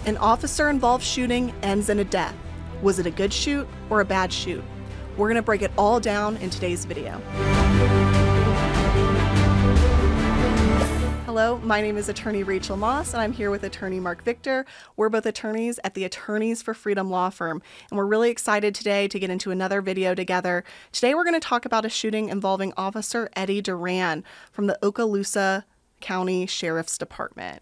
An officer-involved shooting ends in a death. Was it a good shoot or a bad shoot? We're gonna break it all down in today's video. Hello, my name is Attorney Rachel Moss, and I'm here with Attorney Mark Victor. We're both attorneys at the Attorneys for Freedom law firm, and we're really excited today to get into another video together. Today we're gonna talk about a shooting involving Officer Eddie Duran from the Okaloosa County Sheriff's Department.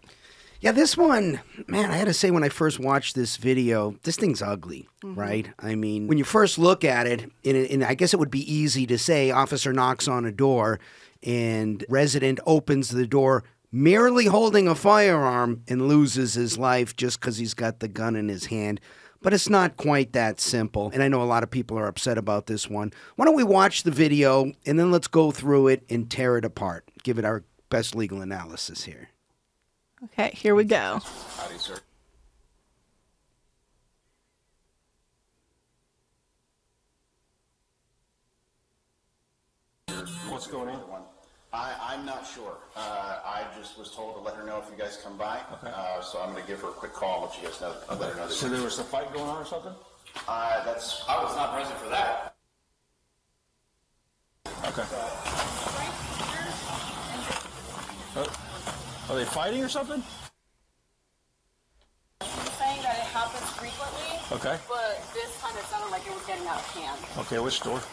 Yeah, this one, man, I had to say when I first watched this video, this thing's ugly, right? I mean, when you first look at it, and I guess it would be easy to say, officer knocks on a door and resident opens the door merely holding a firearm and loses his life just because he's got the gun in his hand. But it's not quite that simple, and I know a lot of people are upset about this one. Why don't we watch the video, and then let's go through it and tear it apart, give it our best legal analysis here. Okay, here we go. Howdy, sir. What's going on? I'm not sure. I just was told to let her know if you guys come by. Okay. So I'm going to give her a quick call and let you guys know. Okay. Let her know. So there was a fight going on or something? I was not present for that. Okay. Are they fighting or something? She's saying that it happens frequently. Okay. But this time it sounded like it was getting out of hand. Okay, which door? So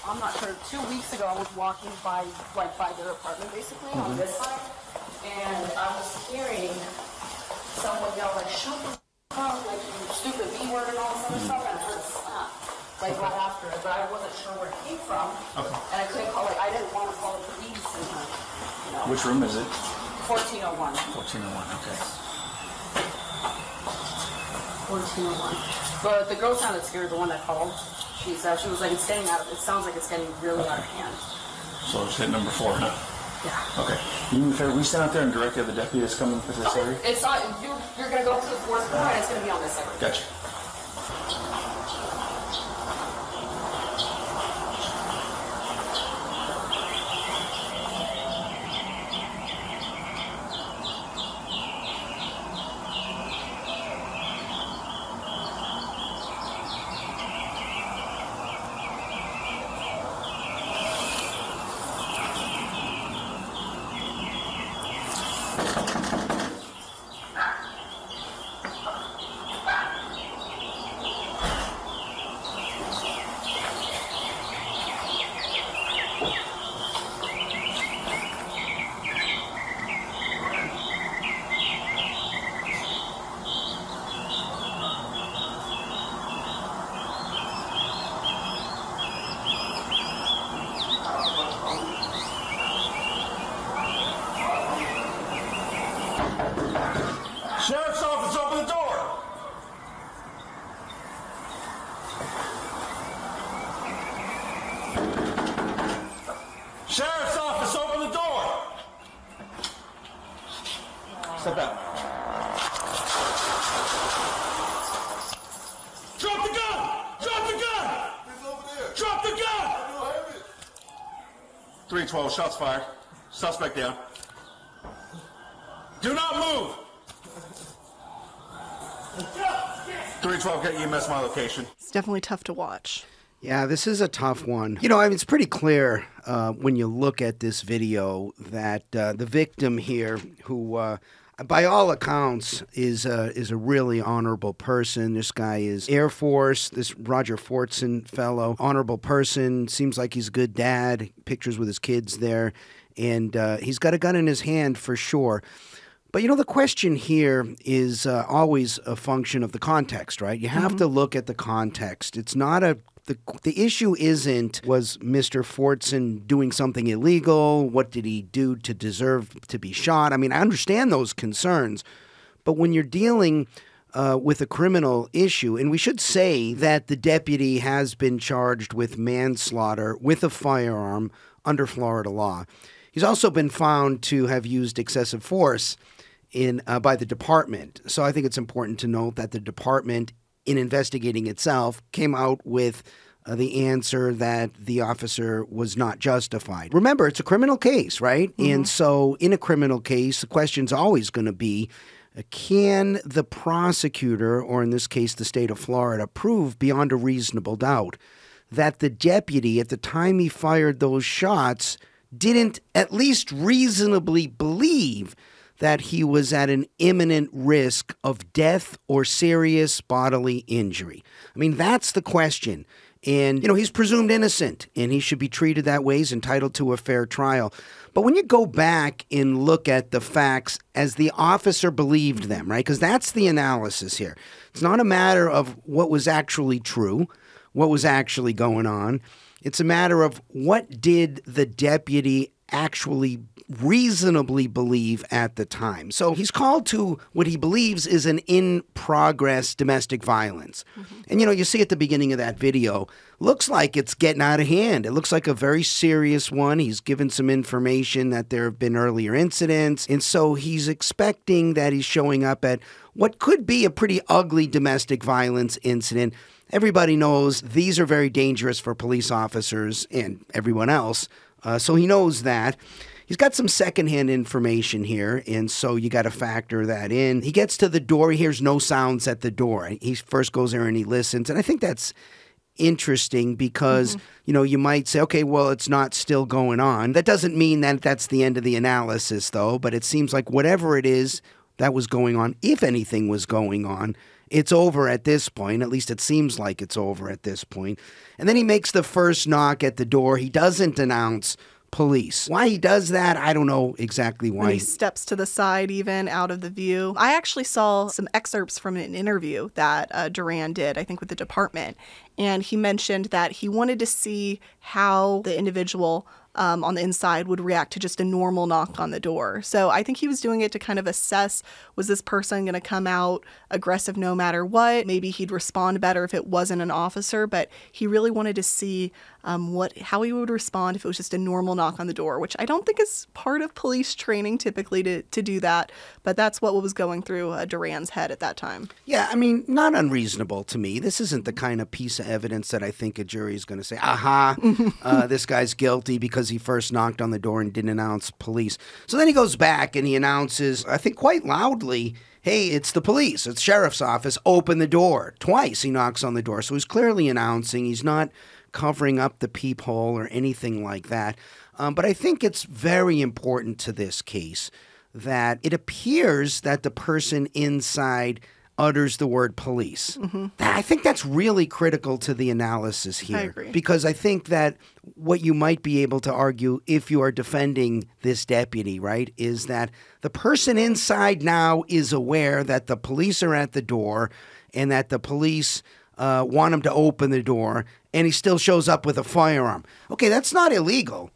I'm not sure. 2 weeks ago I was walking by their apartment basically on this side, and I was hearing someone yell like "shut the fuck," like you stupid B word and all this other stuff, and I heard a slap right after it, but I wasn't sure where it came from. Okay. And I couldn't call I didn't want to call the police. And, Which room is it? 1401. 1401, okay. 1401. But the girl sounded scared, the one that called. She said, she was like, it sounds like it's getting really out of hand. So it's hit number 4, huh? Yeah. Okay. You mean fair, we stand out there and direct the other deputy that's coming to this area? It's not, you're going to go to the 4th floor and it's going to be on this side. Gotcha. Sheriff's office, open the door! Sheriff's office, open the door! Step out. Drop the gun! Drop the gun! It's over there. Drop the gun! I don't have it. 312, shots fired. Suspect down. Do not move! 312, get EMS my location. It's definitely tough to watch. Yeah, this is a tough one. You know, I mean, it's pretty clear when you look at this video that the victim here, who by all accounts is a really honorable person. This guy is Air Force, this Roger Fortson fellow, honorable person, seems like he's a good dad, pictures with his kids there, and he's got a gun in his hand for sure. But, you know, the question here is always a function of the context, right? You have to look at the context. It's not the issue isn't, was Mr. Fortson doing something illegal? What did he do to deserve to be shot? I mean, I understand those concerns. But when you're dealing with a criminal issue, and we should say that the deputy has been charged with manslaughter with a firearm under Florida law. He's also been found to have used excessive force by the department. So I think it's important to note that the department, in investigating itself, came out with the answer that the officer was not justified. Remember, it's a criminal case, right? And so in a criminal case, the question's always going to be, can the prosecutor, or in this case, the state of Florida, prove beyond a reasonable doubt that the deputy, at the time he fired those shots, didn't at least reasonably believe that he was at an imminent risk of death or serious bodily injury? I mean, that's the question. And, he's presumed innocent, and he should be treated that way. He's entitled to a fair trial. But when you go back and look at the facts as the officer believed them, right, because that's the analysis here. It's not a matter of what was actually true, what was actually going on. It's a matter of what did the deputy actually reasonably believe at the time. So he's called to what he believes is an in-progress domestic violence. And, you see at the beginning of that video, looks like it's getting out of hand. It looks like a very serious one. He's given some information that there have been earlier incidents. And so he's expecting that he's showing up at what could be a pretty ugly domestic violence incident. Everybody knows these are very dangerous for police officers and everyone else. So he knows that. He's got some secondhand information here, and so you got to factor that in. He gets to the door. He hears no sounds at the door. He first goes there and he listens, and I think that's interesting because, you might say, okay, well, it's not still going on. That doesn't mean that that's the end of the analysis, though, but it seems like whatever it is that was going on, if anything was going on, it's over at this point. At least it seems like it's over at this point. And then he makes the first knock at the door. He doesn't announce police. Why he does that, I don't know exactly why. And he steps to the side, even out of the view. I actually saw some excerpts from an interview that Duran did, I think with the department. And he mentioned that he wanted to see how the individual on the inside would react to just a normal knock on the door. So I think he was doing it to kind of assess, was this person going to come out aggressive no matter what? Maybe he'd respond better if it wasn't an officer, but he really wanted to see how he would respond if it was just a normal knock on the door, which I don't think is part of police training typically to do that, but that's what was going through Duran's head at that time. Yeah, I mean, not unreasonable to me. This isn't the kind of piece of evidence that I think a jury is going to say, this guy's guilty because he first knocked on the door and didn't announce police. So then he goes back and he announces, I think quite loudly, hey, it's the police, it's sheriff's office, open the door. Twice he knocks on the door. So he's clearly announcing. He's not covering up the peephole or anything like that. But I think it's very important to this case that it appears that the person inside utters the word police. I think that's really critical to the analysis here. I agree. Because I think that what you might be able to argue if you are defending this deputy, right, is that the person inside now is aware that the police are at the door and that the police want him to open the door, and he still shows up with a firearm. Okay, that's not illegal.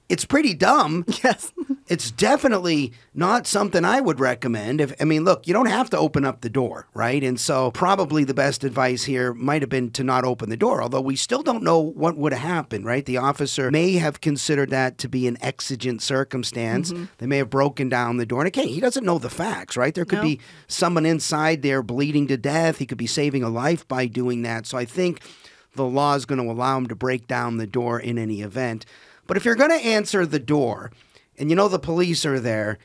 It's pretty dumb. Yes. It's definitely not something I would recommend. Look, you don't have to open up the door, right? And so probably the best advice here might have been to not open the door, although we still don't know what would have happened, right? The officer may have considered that to be an exigent circumstance. They may have broken down the door. And again, he doesn't know the facts, right? There could be someone inside there bleeding to death. He could be saving a life by doing that. So I think the law is going to allow him to break down the door in any event. But if you're going to answer the door and the police are there,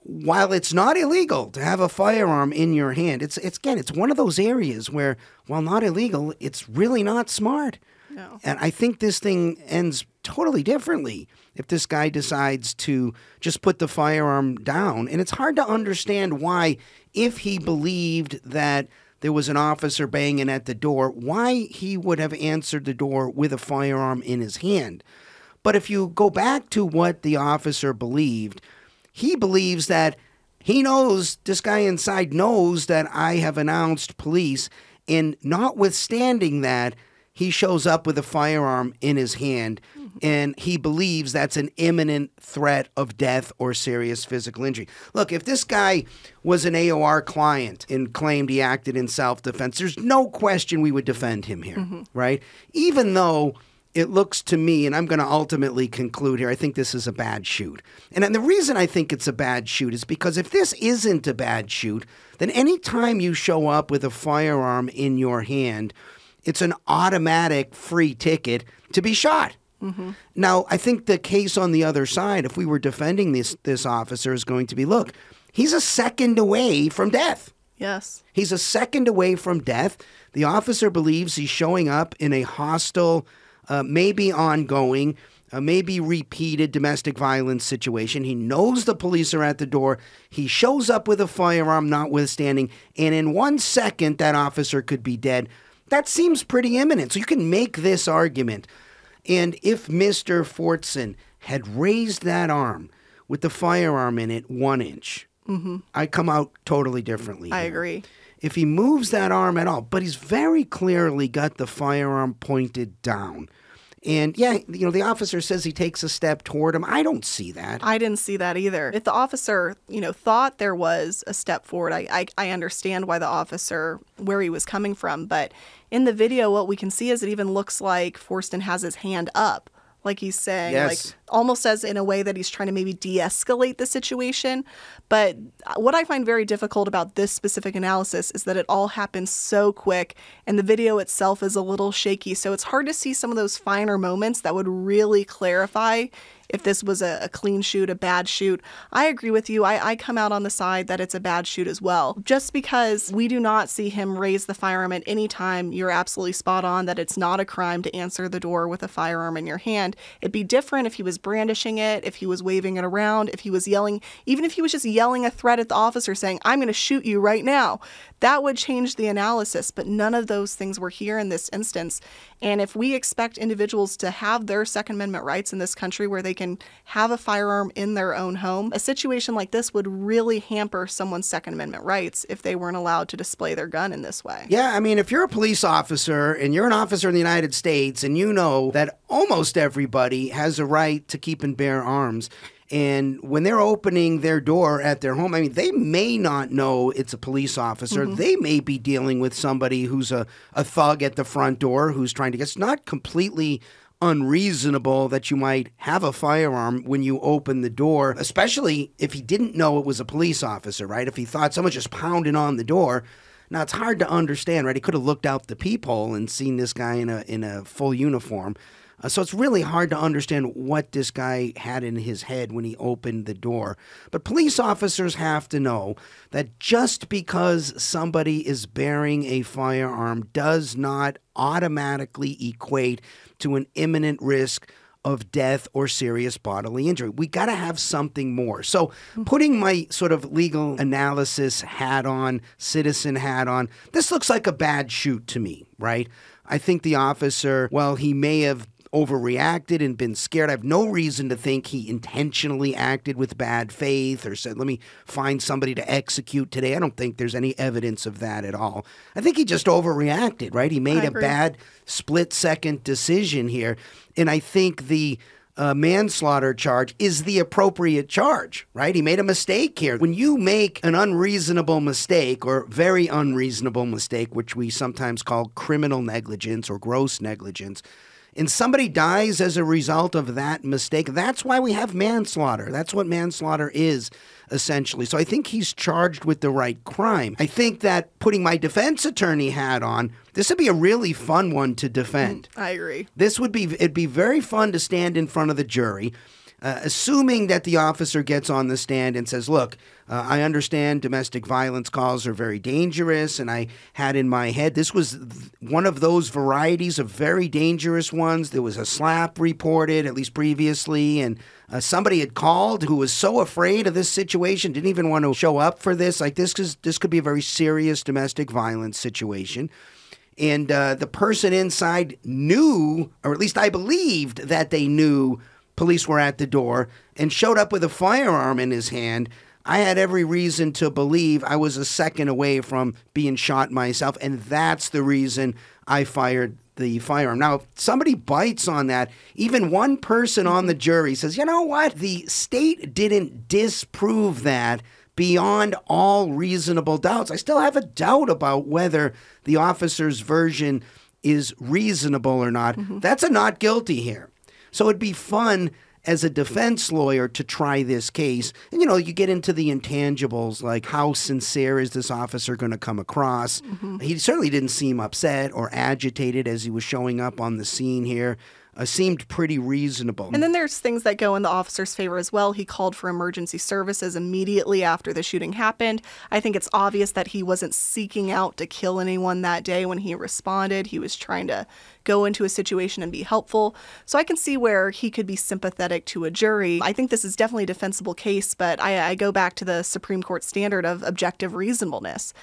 while it's not illegal to have a firearm in your hand, it's one of those areas where, while not illegal, it's really not smart. No. And I think this thing ends totally differently if this guy decides to just put the firearm down. And it's hard to understand why, if he believed that there was an officer banging at the door, why he would have answered the door with a firearm in his hand. But if you go back to what the officer believed, he believes that he knows, this guy inside knows that I have announced police, and notwithstanding that, he shows up with a firearm in his hand, and he believes that's an imminent threat of death or serious physical injury. Look, if this guy was an AOR client and claimed he acted in self-defense, there's no question we would defend him here, right? Even though it looks to me, and I'm going to ultimately conclude here, I think this is a bad shoot. And the reason I think it's a bad shoot is because if this isn't a bad shoot, then any time you show up with a firearm in your hand, it's an automatic free ticket to be shot. Now, I think the case on the other side, if we were defending this officer, is going to be, look, he's a second away from death. Yes. He's a second away from death. The officer believes he's showing up in a hostile, maybe ongoing, maybe repeated domestic violence situation. He knows the police are at the door. He shows up with a firearm notwithstanding, and in 1 second, that officer could be dead. That seems pretty imminent. So you can make this argument. And if Mr. Fortson had raised that arm with the firearm in it 1 inch, I come out totally differently. I agree. If he moves that arm at all, but he's very clearly got the firearm pointed down. And yeah, the officer says he takes a step toward him. I don't see that. I didn't see that either. If the officer, thought there was a step forward, I understand why the officer, where he was coming from. But in the video, what we can see is it even looks like Fortson has his hand up. Like he's saying, yes, almost as in a way that he's trying to maybe de-escalate the situation. But what I find very difficult about this specific analysis is that it all happens so quick and the video itself is a little shaky. So it's hard to see some of those finer moments that would really clarify if this was a clean shoot, a bad shoot. I agree with you. I come out on the side that it's a bad shoot as well. Just because we do not see him raise the firearm at any time, you're absolutely spot on that it's not a crime to answer the door with a firearm in your hand. It'd be different if he was brandishing it, if he was waving it around, if he was yelling, even if he was just yelling a threat at the officer saying, I'm going to shoot you right now. That would change the analysis, but none of those things were here in this instance. And if we expect individuals to have their Second Amendment rights in this country where they can have a firearm in their own home, a situation like this would really hamper someone's Second Amendment rights if they weren't allowed to display their gun in this way. Yeah, I mean, if you're a police officer and you're an officer in the United States and you know that almost everybody has a right to keep and bear arms, and when they're opening their door at their home, I mean, they may not know it's a police officer. They may be dealing with somebody who's a thug at the front door who's trying to get. It's not completely unreasonable that you might have a firearm when you open the door, especially if he didn't know it was a police officer, right? If he thought someone just pounding on the door. Now, it's hard to understand, right? He could have looked out the peephole and seen this guy in a full uniform. So it's really hard to understand what this guy had in his head when he opened the door. But police officers have to know that just because somebody is bearing a firearm does not automatically equate to an imminent risk of death or serious bodily injury. We got to have something more. So putting my sort of legal analysis hat on, citizen hat on, this looks like a bad shoot to me, right? I think the officer, well, he may have overreacted and been scared. I have no reason to think he intentionally acted with bad faith or said, let me find somebody to execute today. I don't think there's any evidence of that at all. I think he just overreacted, right? He made a bad split-second decision here. And I think the manslaughter charge is the appropriate charge, right? He made a mistake here. When you make an unreasonable mistake or very unreasonable mistake, which we sometimes call criminal negligence or gross negligence, and somebody dies as a result of that mistake, that's why we have manslaughter. That's what manslaughter is, essentially. So I think he's charged with the right crime. I think that putting my defense attorney hat on, this would be a really fun one to defend. I agree. It'd be very fun to stand in front of the jury, assuming that the officer gets on the stand and says, look, I understand domestic violence calls are very dangerous, and I had in my head, this was one of those varieties of very dangerous ones. There was a slap reported, at least previously, and somebody had called who was so afraid of this situation, didn't even want to show up for this. Like, this could be a very serious domestic violence situation. And the person inside knew, or at least I believed that they knew, police were at the door and showed up with a firearm in his hand. I had every reason to believe I was a second away from being shot myself, and that's the reason I fired the firearm. Now, if somebody bites on that, even one person on the jury says, you know what, the state didn't disprove that beyond all reasonable doubts. I still have a doubt about whether the officer's version is reasonable or not. That's a not guilty here. So it'd be fun as a defense lawyer to try this case. And, you get into the intangibles, like how sincere is this officer going to come across? He certainly didn't seem upset or agitated as he was showing up on the scene here. Seemed pretty reasonable. And then there's things that go in the officer's favor as well. He called for emergency services immediately after the shooting happened. I think it's obvious that he wasn't seeking out to kill anyone that day when he responded. He was trying to go into a situation and be helpful. So I can see where he could be sympathetic to a jury. I think this is definitely a defensible case, but I go back to the Supreme Court standard of objective reasonableness.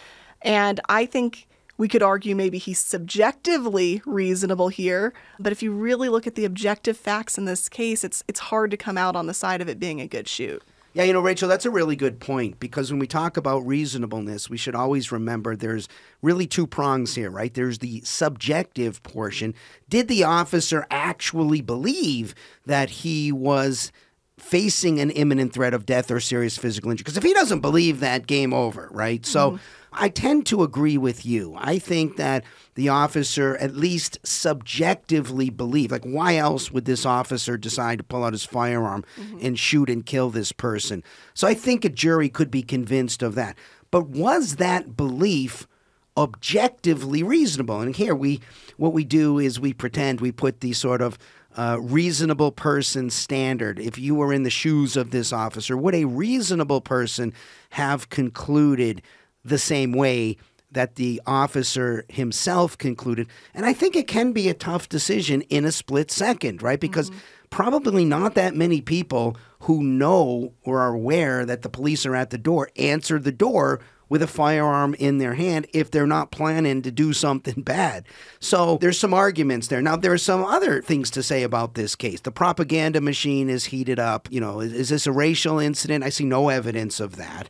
And I think we could argue maybe he's subjectively reasonable here, but if you really look at the objective facts in this case, it's hard to come out on the side of it being a good shoot. Yeah, Rachel, that's a really good point, because when we talk about reasonableness, we should always remember there's really two prongs here, right? There's the subjective portion. Did the officer actually believe that he was facing an imminent threat of death or serious physical injury? Because if he doesn't believe that, game over, right? So I tend to agree with you. I think that the officer at least subjectively believed. Like, why else would this officer decide to pull out his firearm and shoot and kill this person? So I think a jury could be convinced of that. But was that belief objectively reasonable? And here what we do is we pretend we put the sort of reasonable person standard. If you were in the shoes of this officer, would a reasonable person have concluded the same way that the officer himself concluded? And I think it can be a tough decision in a split second, right? Because probably not that many people who know or are aware that the police are at the door answer the door with a firearm in their hand if they're not planning to do something bad. So there's some arguments there. Now, there are some other things to say about this case. The propaganda machine is heated up. Is this a racial incident? I see no evidence of that.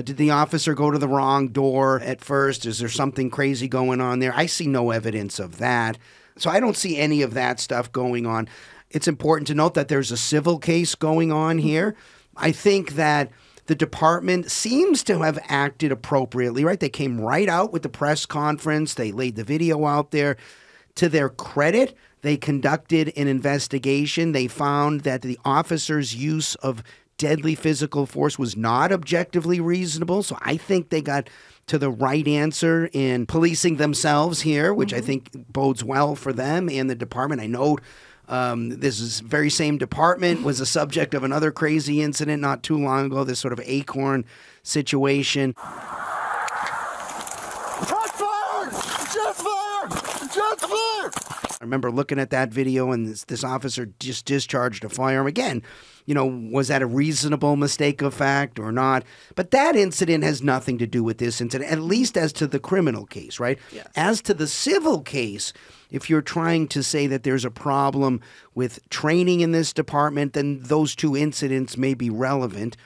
Did the officer go to the wrong door at first? Is there something crazy going on there? I see no evidence of that. So I don't see any of that stuff going on. It's important to note that there's a civil case going on here. I think that the department seems to have acted appropriately, right? They came right out with the press conference. They laid the video out there. To their credit, they conducted an investigation. They found that the officer's use of deadly physical force was not objectively reasonable. So I think they got to the right answer in policing themselves here, which I think bodes well for them and the department. I know this is very same department was the subject of another crazy incident not too long ago, this sort of Acorn situation. Shots fired! Shots fired! Shots fired! I remember looking at that video, and this officer just discharged a firearm. Again, was that a reasonable mistake of fact or not? But that incident has nothing to do with this incident, at least as to the criminal case, right? Yes. As to the civil case, if you're trying to say that there's a problem with training in this department, then those two incidents may be relevant.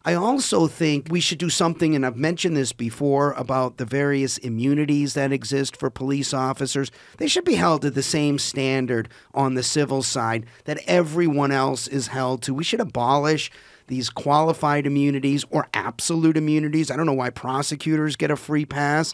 I also think we should do something, and I've mentioned this before, about the various immunities that exist for police officers. They should be held to the same standard on the civil side that everyone else is held to. We should abolish these qualified immunities or absolute immunities. I don't know why prosecutors get a free pass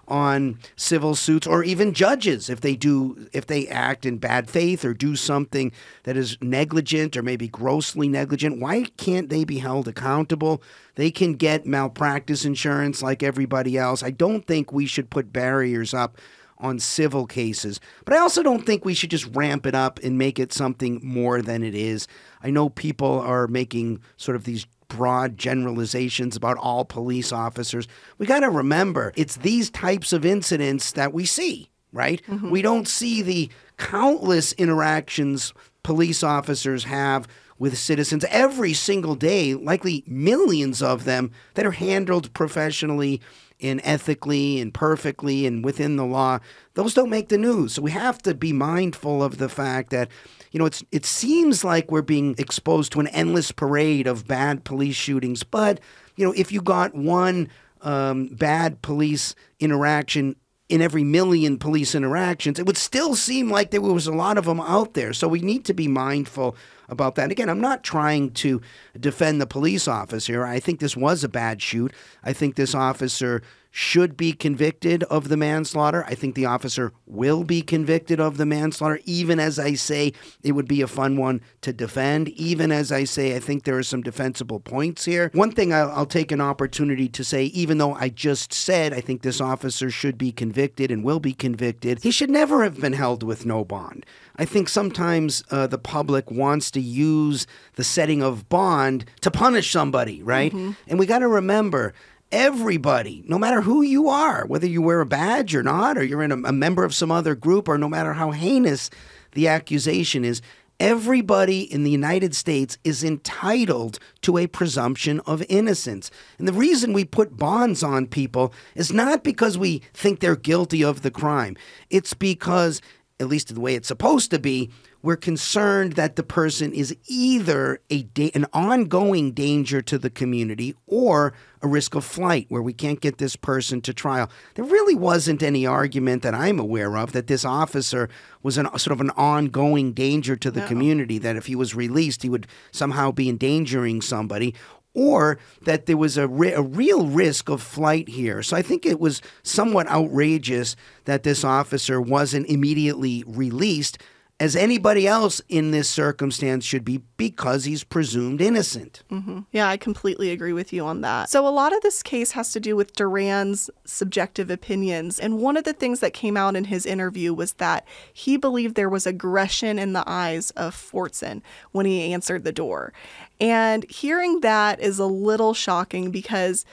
on civil suits, or even judges if they act in bad faith or do something that is negligent or maybe grossly negligent. Why can't they be held accountable? They can get malpractice insurance like everybody else. I don't think we should put barriers up on civil cases, but I also don't think we should just ramp it up and make it something more than it is. I know people are making sort of these broad generalizations about all police officers. We got to remember, it's these types of incidents that we see, right? We don't see the countless interactions police officers have with citizens every single day, likely millions of them, that are handled professionally and ethically and perfectly and within the law. Those don't make the news. So we have to be mindful of the fact that it seems like we're being exposed to an endless parade of bad police shootings. But, if you got one bad police interaction in every million police interactions, it would still seem like there was a lot of them out there. So we need to be mindful about that. Again, I'm not trying to defend the police officer. I think this was a bad shoot. I think this officer should be convicted of the manslaughter. I think the officer will be convicted of the manslaughter, even as I say it would be a fun one to defend, even as I say I think there are some defensible points here. One thing I'll take an opportunity to say, even though I just said I think this officer should be convicted and will be convicted, he should never have been held with no bond. I think sometimes the public wants to use the setting of bond to punish somebody, right? And we got to remember, everybody, no matter who you are, whether you wear a badge or not, or you're in a member of some other group, or no matter how heinous the accusation is, everybody in the United States is entitled to a presumption of innocence. And the reason we put bonds on people is not because we think they're guilty of the crime. It's because, at least the way it's supposed to be, we're concerned that the person is either an ongoing danger to the community or a risk of flight where we can't get this person to trial. There really wasn't any argument that I'm aware of that this officer was sort of an ongoing danger to the community, that if he was released, he would somehow be endangering somebody, or that there was a real risk of flight here. So I think it was somewhat outrageous that this officer wasn't immediately released, as anybody else in this circumstance should be, because he's presumed innocent. Yeah, I completely agree with you on that. So a lot of this case has to do with Duran's subjective opinions. And one of the things that came out in his interview was that he believed there was aggression in the eyes of Fortson when he answered the door. And hearing that is a little shocking, because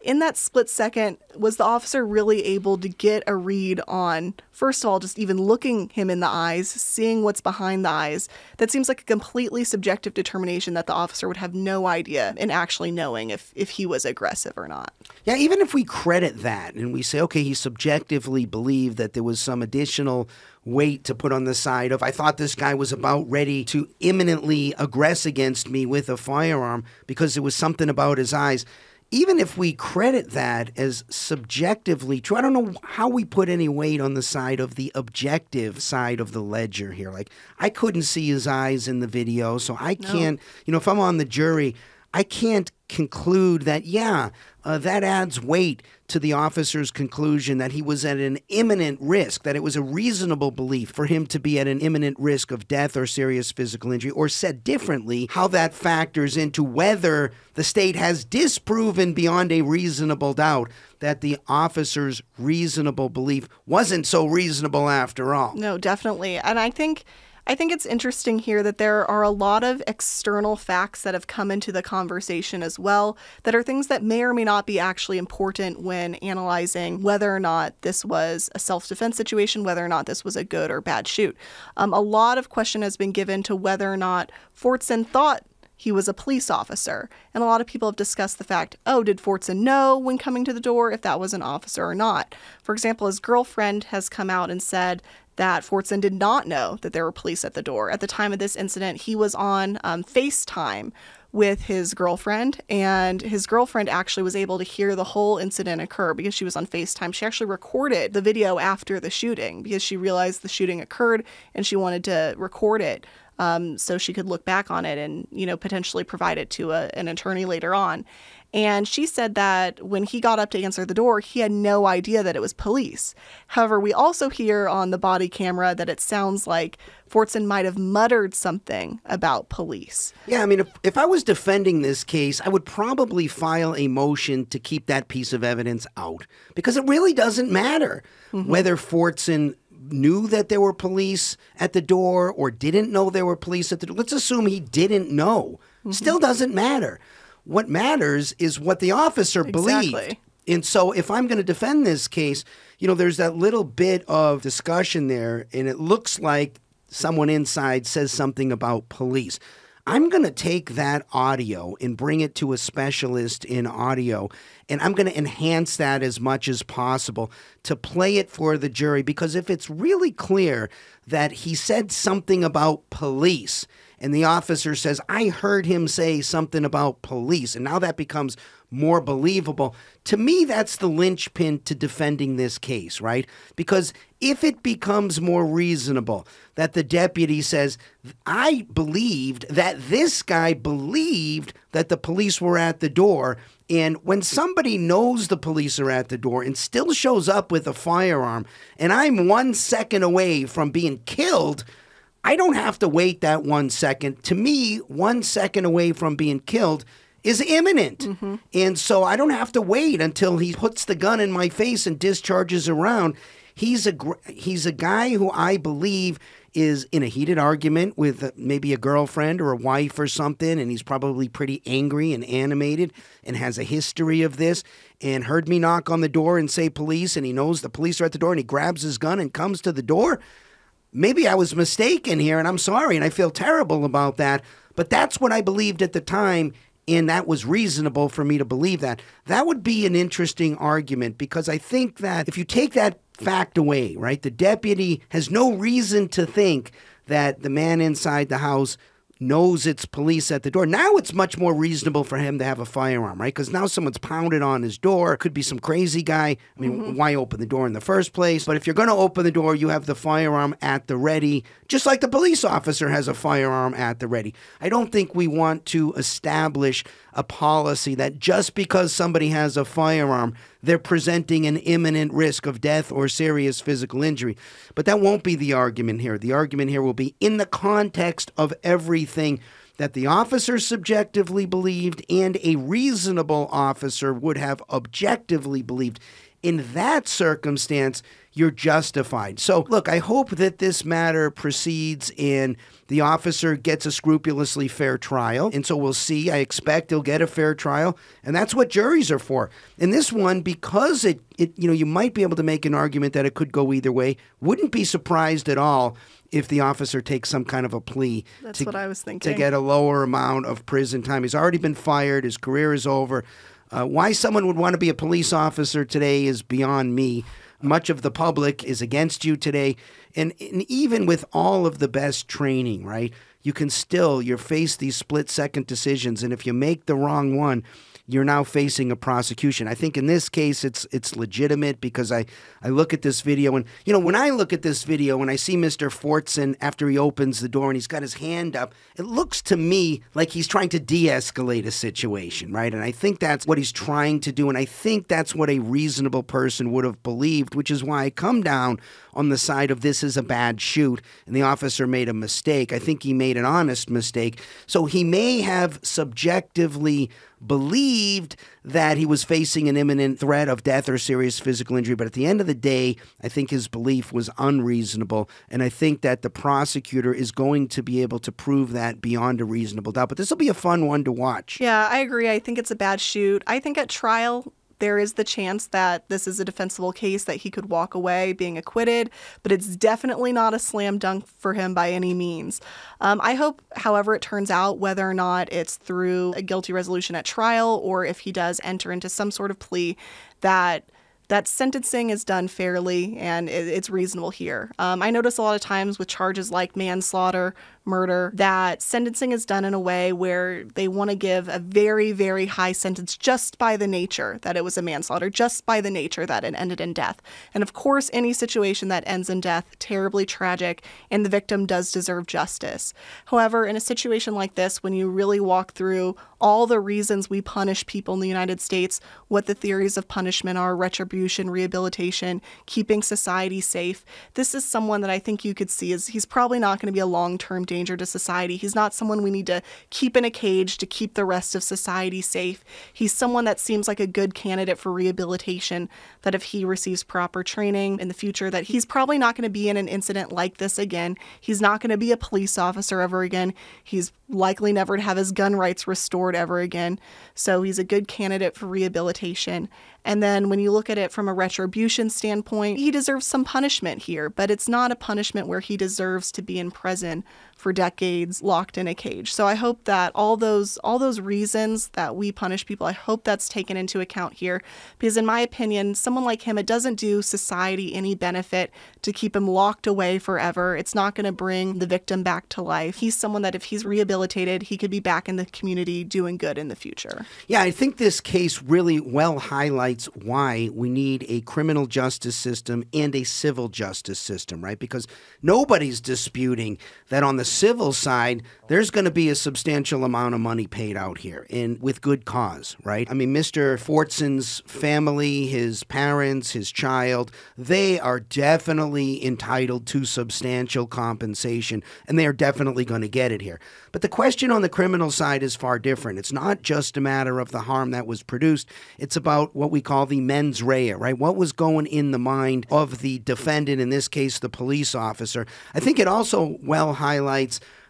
in that split second, was the officer really able to get a read on, first of all, just even looking him in the eyes, seeing what's behind the eyes? That seems like a completely subjective determination that the officer would have no idea in actually knowing if he was aggressive or not. Yeah, even if we credit that and we say, okay, he subjectively believed that there was some additional weight to put on the side of, I thought this guy was about ready to imminently aggress against me with a firearm because there was something about his eyes. Even if we credit that as subjectively true, I don't know how we put any weight on the side of the objective side of the ledger here. Like, I couldn't see his eyes in the video, so I can't, if I'm on the jury, I can't conclude that, that adds weight to the officer's conclusion that he was at an imminent risk, that it was a reasonable belief for him to be at an imminent risk of death or serious physical injury, or said differently, how that factors into whether the state has disproven beyond a reasonable doubt that the officer's reasonable belief wasn't so reasonable after all. No, definitely. And I think it's interesting here that there are a lot of external facts that have come into the conversation as well, that are things that may or may not be actually important when analyzing whether or not this was a self-defense situation, whether or not this was a good or bad shoot. A lot of question has been given to whether or not Fortson thought he was a police officer. And a lot of people have discussed the fact, did Fortson know when coming to the door if that was an officer or not? For example, his girlfriend has come out and said that Fortson did not know that there were police at the door. At the time of this incident, he was on FaceTime with his girlfriend, and his girlfriend actually was able to hear the whole incident occur because she was on FaceTime. She actually recorded the video after the shooting because she realized the shooting occurred and she wanted to record it so she could look back on it and, potentially provide it to an attorney later on. And she said that when he got up to answer the door, he had no idea that it was police. However, we also hear on the body camera that it sounds like Fortson might have muttered something about police. Yeah, I mean, if I was defending this case, I would probably file a motion to keep that piece of evidence out, because it really doesn't matter whether Fortson knew that there were police at the door or didn't know there were police at the door. Let's assume he didn't know. Still doesn't matter. What matters is what the officer believed. And so if I'm going to defend this case, there's that little bit of discussion there, and it looks like someone inside says something about police. I'm going to take that audio and bring it to a specialist in audio, and I'm going to enhance that as much as possible to play it for the jury, because if it's really clear that he said something about police and the officer says, I heard him say something about police, and now that becomes more believable. To me, that's the linchpin to defending this case, right? Because if it becomes more reasonable that the deputy says, I believed that this guy believed that the police were at the door, and when somebody knows the police are at the door and still shows up with a firearm, and I'm 1 second away from being killed, I don't have to wait that 1 second. To me, 1 second away from being killed is imminent. And so I don't have to wait until he puts the gun in my face and discharges a round. He's a guy who I believe is in a heated argument with maybe a girlfriend or a wife or something, and he's probably pretty angry and animated and has a history of this, and heard me knock on the door and say police, and he knows the police are at the door, and he grabs his gun and comes to the door. Maybe I was mistaken here, and I'm sorry, and I feel terrible about that, but that's what I believed at the time, and that was reasonable for me to believe that. That would be an interesting argument, because I think that if you take that fact away, right, the deputy has no reason to think that the man inside the house knows it's police at the door. Now it's much more reasonable for him to have a firearm, right? Because now someone's pounded on his door. Could be some crazy guy. I mean, why open the door in the first place? But if you're going to open the door, you have the firearm at the ready, just like the police officer has a firearm at the ready. I don't think we want to establish a policy that just because somebody has a firearm, they're presenting an imminent risk of death or serious physical injury. But that won't be the argument here. The argument here will be in the context of everything that the officer subjectively believed and a reasonable officer would have objectively believed. In that circumstance, you're justified. So, look, I hope that this matter proceeds and the officer gets a scrupulously fair trial. And so we'll see. I expect he'll get a fair trial. And that's what juries are for. In this one, because you might be able to make an argument that it could go either way. Wouldn't be surprised at all if the officer takes some kind of a plea. That's what I was thinking. To get a lower amount of prison time. He's already been fired. His career is over. Why someone would want to be a police officer today is beyond me. Much of the public is against you today. And even with all of the best training, right, you're faced these split-second decisions. And if you make the wrong one, you're now facing a prosecution. I think in this case, it's legitimate because I look at this video and, when I look at this video and I see Mr. Fortson after he opens the door and he's got his hand up, it looks to me like he's trying to de-escalate a situation, right? And I think that's what he's trying to do. And I think that's what a reasonable person would have believed, which is why I come down on the side of this is a bad shoot and the officer made a mistake. I think he made an honest mistake. So he may have subjectively believed that he was facing an imminent threat of death or serious physical injury. But at the end of the day, I think his belief was unreasonable. And I think that the prosecutor is going to be able to prove that beyond a reasonable doubt. But this will be a fun one to watch. Yeah, I agree. I think it's a bad shoot. I think at trial, there is the chance that this is a defensible case, that he could walk away being acquitted, but it's definitely not a slam dunk for him by any means. I hope, however it turns out, whether or not it's through a guilty resolution at trial or if he does enter into some sort of plea, that sentencing is done fairly and it's reasonable here. I notice a lot of times with charges like manslaughter, murder, that sentencing is done in a way where they want to give a very, very high sentence just by the nature that it was a manslaughter, just by the nature that it ended in death. And of course, any situation that ends in death, terribly tragic, and the victim does deserve justice. However, in a situation like this, when you really walk through all the reasons we punish people in the United States, what the theories of punishment are, retribution, rehabilitation, keeping society safe, this is someone that I think you could see is he's probably not going to be a long-term danger to society. He's not someone we need to keep in a cage to keep the rest of society safe. He's someone that seems like a good candidate for rehabilitation, that if he receives proper training in the future, that he's probably not going to be in an incident like this again. He's not going to be a police officer ever again. He's likely never to have his gun rights restored ever again. So he's a good candidate for rehabilitation. And then when you look at it from a retribution standpoint, he deserves some punishment here, but it's not a punishment where he deserves to be in prison for decades locked in a cage. So I hope that all those reasons that we punish people, I hope that's taken into account here, because in my opinion, someone like him, it doesn't do society any benefit to keep him locked away forever. It's not going to bring the victim back to life. He's someone that if he's rehabilitated, he could be back in the community doing good in the future. Yeah, I think this case really well highlights why we need a criminal justice system and a civil justice system, right? Because nobody's disputing that on the civil side, there's going to be a substantial amount of money paid out here, and with good cause, right? I mean, Mr. Fortson's family, his parents, his child, they are definitely entitled to substantial compensation, and they are definitely going to get it here. But the question on the criminal side is far different. It's not just a matter of the harm that was produced. It's about what we call the mens rea, right? What was going in the mind of the defendant, in this case, the police officer. I think it also well highlights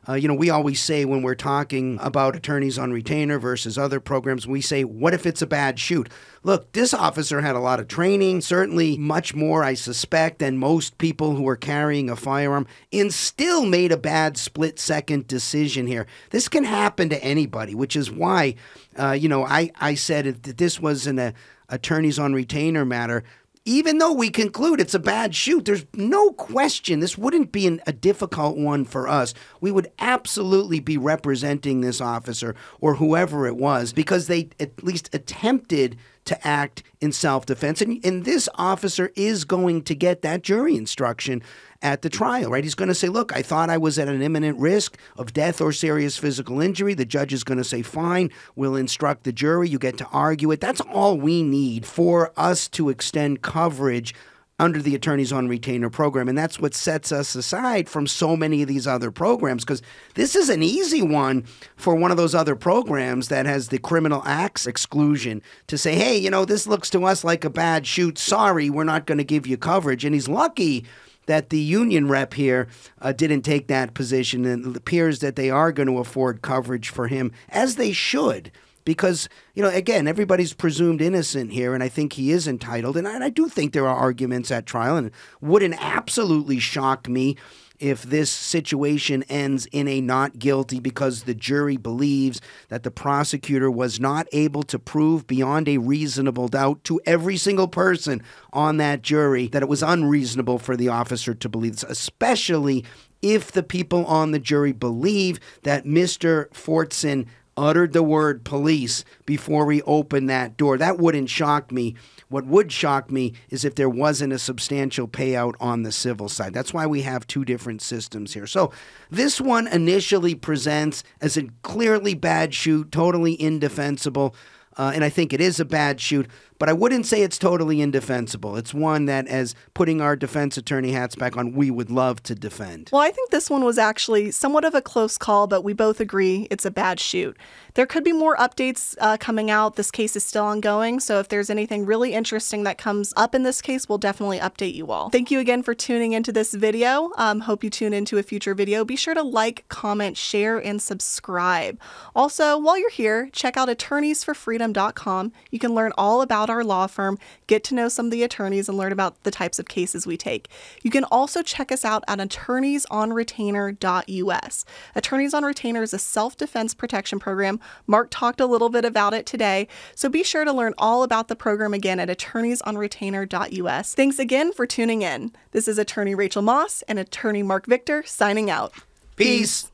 we always say when we're talking about attorneys on retainer versus other programs, we say, what if it's a bad shoot? Look, this officer had a lot of training, certainly much more, I suspect, than most people who are carrying a firearm, and still made a bad split-second decision here. This can happen to anybody, which is why, I said that this was an attorneys on retainer matter. Even though we conclude it's a bad shoot, there's no question this wouldn't be a difficult one for us. We would absolutely be representing this officer or whoever it was because they at least attempted to act in self-defense. And this officer is going to get that jury instruction at the trial, right? He's going to say, look, I thought I was at an imminent risk of death or serious physical injury. The judge is going to say, fine, we'll instruct the jury. You get to argue it. That's all we need for us to extend coverage under the Attorneys on Retainer program. And that's what sets us aside from so many of these other programs, because this is an easy one for one of those other programs that has the criminal acts exclusion to say, hey, this looks to us like a bad shoot. Sorry, we're not going to give you coverage. And he's lucky that the union rep here didn't take that position, and it appears that they are going to afford coverage for him, as they should. Because, again, everybody's presumed innocent here, and I think he is entitled. And I do think there are arguments at trial, and it wouldn't absolutely shock me if this situation ends in a not guilty because the jury believes that the prosecutor was not able to prove beyond a reasonable doubt to every single person on that jury that it was unreasonable for the officer to believe this, especially if the people on the jury believe that Mr. Fortson uttered the word police before we opened that door. That wouldn't shock me. What would shock me is if there wasn't a substantial payout on the civil side. That's why we have two different systems here. So this one initially presents as a clearly bad shoot, totally indefensible. And I think it is a bad shoot, but I wouldn't say it's totally indefensible. It's one that, as putting our defense attorney hats back on, we would love to defend. Well, I think this one was actually somewhat of a close call, but we both agree it's a bad shoot. There could be more updates coming out. This case is still ongoing, so if there's anything really interesting that comes up in this case, we'll definitely update you all. Thank you again for tuning into this video. Hope you tune into a future video. Be sure to like, comment, share, and subscribe. Also, while you're here, check out attorneysforfreedom.com. You can learn all about our law firm, get to know some of the attorneys, and learn about the types of cases we take. You can also check us out at attorneysonretainer.us. Attorneys on Retainer is a self-defense protection program. Mark talked a little bit about it today, so be sure to learn all about the program again at attorneysonretainer.us. Thanks again for tuning in. This is Attorney Rachel Moss and Attorney Marc Victor signing out. Peace.